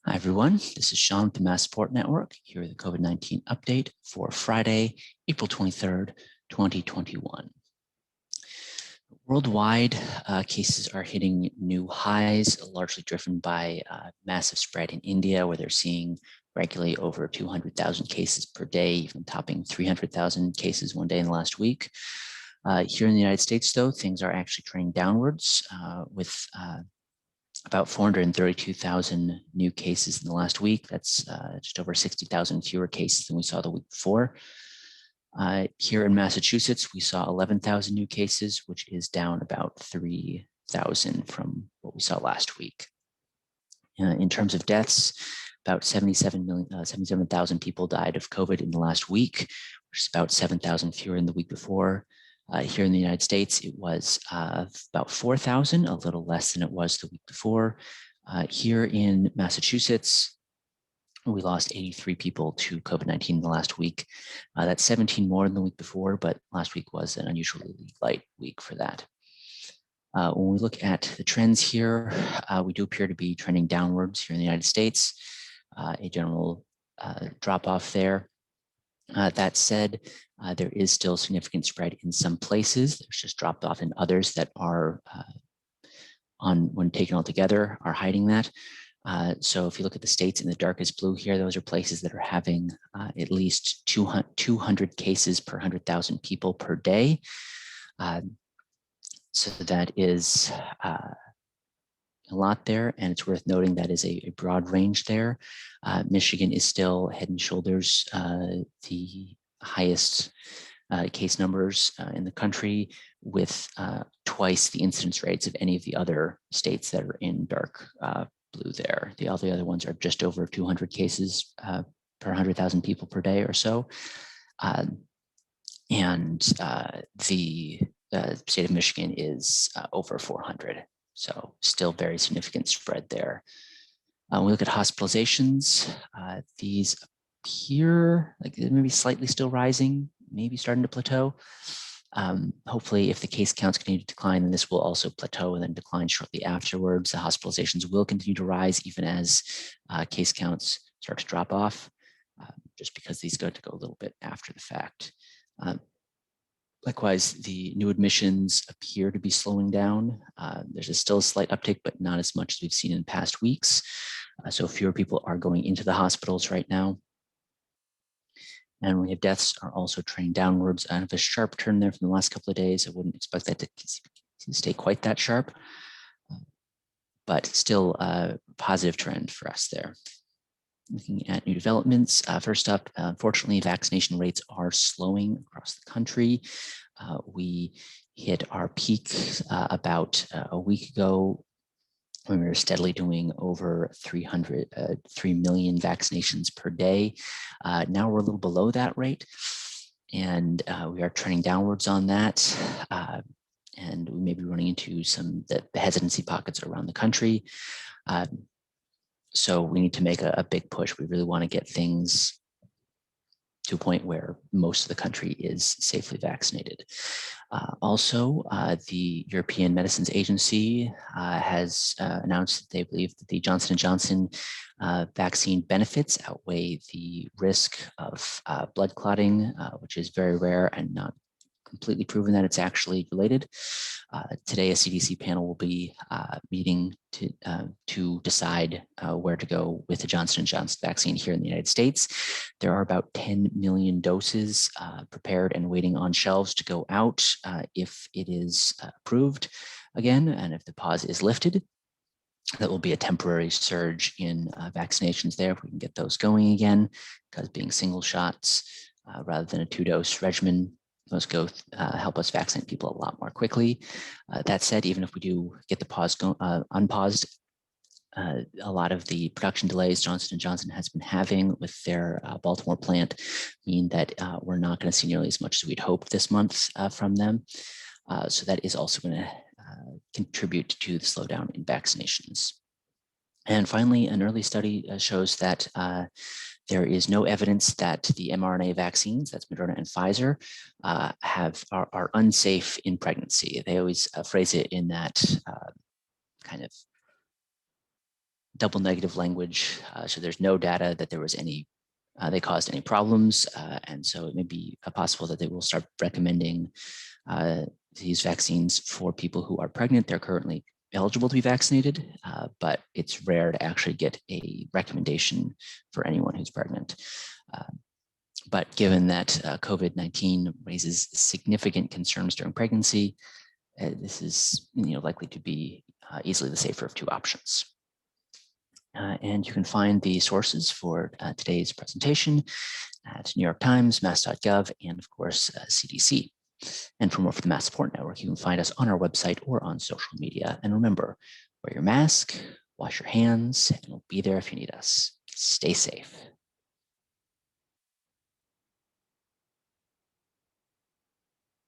Hi, everyone. This is Sean with the MassSupport Network here with the COVID-19 update for Friday, April 23rd, 2021. Worldwide, cases are hitting new highs, largely driven by massive spread in India, where they're seeing regularly over 200,000 cases per day, even topping 300,000 cases one day in the last week. Here in the United States, though, things are actually trending downwards with about 432,000 new cases in the last week. That's just over 60,000 fewer cases than we saw the week before. Here in Massachusetts, we saw 11,000 new cases, which is down about 3,000 from what we saw last week. In terms of deaths, about 77,000 people died of COVID in the last week, which is about 7,000 fewer than the week before. Here in the United States, it was about 4,000, a little less than it was the week before. Here in Massachusetts, we lost 83 people to COVID-19 in the last week. That's 17 more than the week before, but last week was an unusually light week for that. When we look at the trends here, we do appear to be trending downwards here in the United States, a general drop-off there. That said, there is still significant spread in some places. There's just dropped off in others that are, when taken all together, are hiding that. So if you look at the states in the darkest blue here, those are places that are having at least 200 cases per 100,000 people per day. So that is a lot there, and it's worth noting that is a broad range there. Michigan is still head and shoulders the highest case numbers in the country, with twice the incidence rates of any of the other states that are in dark blue there. The other ones are just over 200 cases per 100,000 people per day or so. And the state of Michigan is over 400. So still very significant spread there. When we look at hospitalizations, these appear like they're maybe slightly still rising, maybe starting to plateau. Hopefully, if the case counts continue to decline, then this will also plateau and then decline shortly afterwards. The hospitalizations will continue to rise even as case counts start to drop off, just because these go a little bit after the fact. Likewise, the new admissions appear to be slowing down. There's still a slight uptick, but not as much as we've seen in past weeks. So fewer people are going into the hospitals right now. And we have deaths are also trending downwards. I have a sharp turn there from the last couple of days. I wouldn't expect that to stay quite that sharp, but still a positive trend for us there. Looking at new developments, first up, unfortunately, vaccination rates are slowing across the country. We hit our peak about a week ago when we were steadily doing over 3 million vaccinations per day. Now we're a little below that rate, and we are trending downwards on that. And we may be running into the hesitancy pockets around the country. So we need to make a big push. We really want to get things to a point where most of the country is safely vaccinated. Also, the European Medicines Agency has announced that they believe that the Johnston Johnson vaccine benefits outweigh the risk of blood clotting, which is very rare and not completely proven that it's actually related. Today, a CDC panel will be meeting to decide where to go with the Johnson & Johnson vaccine here in the United States. There are about 10 million doses prepared and waiting on shelves to go out if it is approved again, and if the pause is lifted. That will be a temporary surge in vaccinations there if we can get those going again, because being single shots rather than a 2-dose regimen, those go help us vaccinate people a lot more quickly. That said, even if we do get the pause unpaused, a lot of the production delays Johnson & Johnson has been having with their Baltimore plant mean that we're not going to see nearly as much as we'd hoped this month from them. So that is also going to contribute to the slowdown in vaccinations. And finally, an early study shows that there is no evidence that the mRNA vaccines, that's Moderna and Pfizer, are unsafe in pregnancy. They always phrase it in that kind of double negative language. So there's no data that there was any, they caused any problems. And so it may be possible that they will start recommending these vaccines for people who are pregnant. They're currently eligible to be vaccinated, but it's rare to actually get a recommendation for anyone who's pregnant. But given that COVID-19 raises significant concerns during pregnancy, this is likely to be easily the safer of two options. And you can find the sources for today's presentation at New York Times, mass.gov, and of course, CDC. And for more for the MassSupport Network, you can find us on our website or on social media. And remember, wear your mask, wash your hands, and we'll be there if you need us. Stay safe.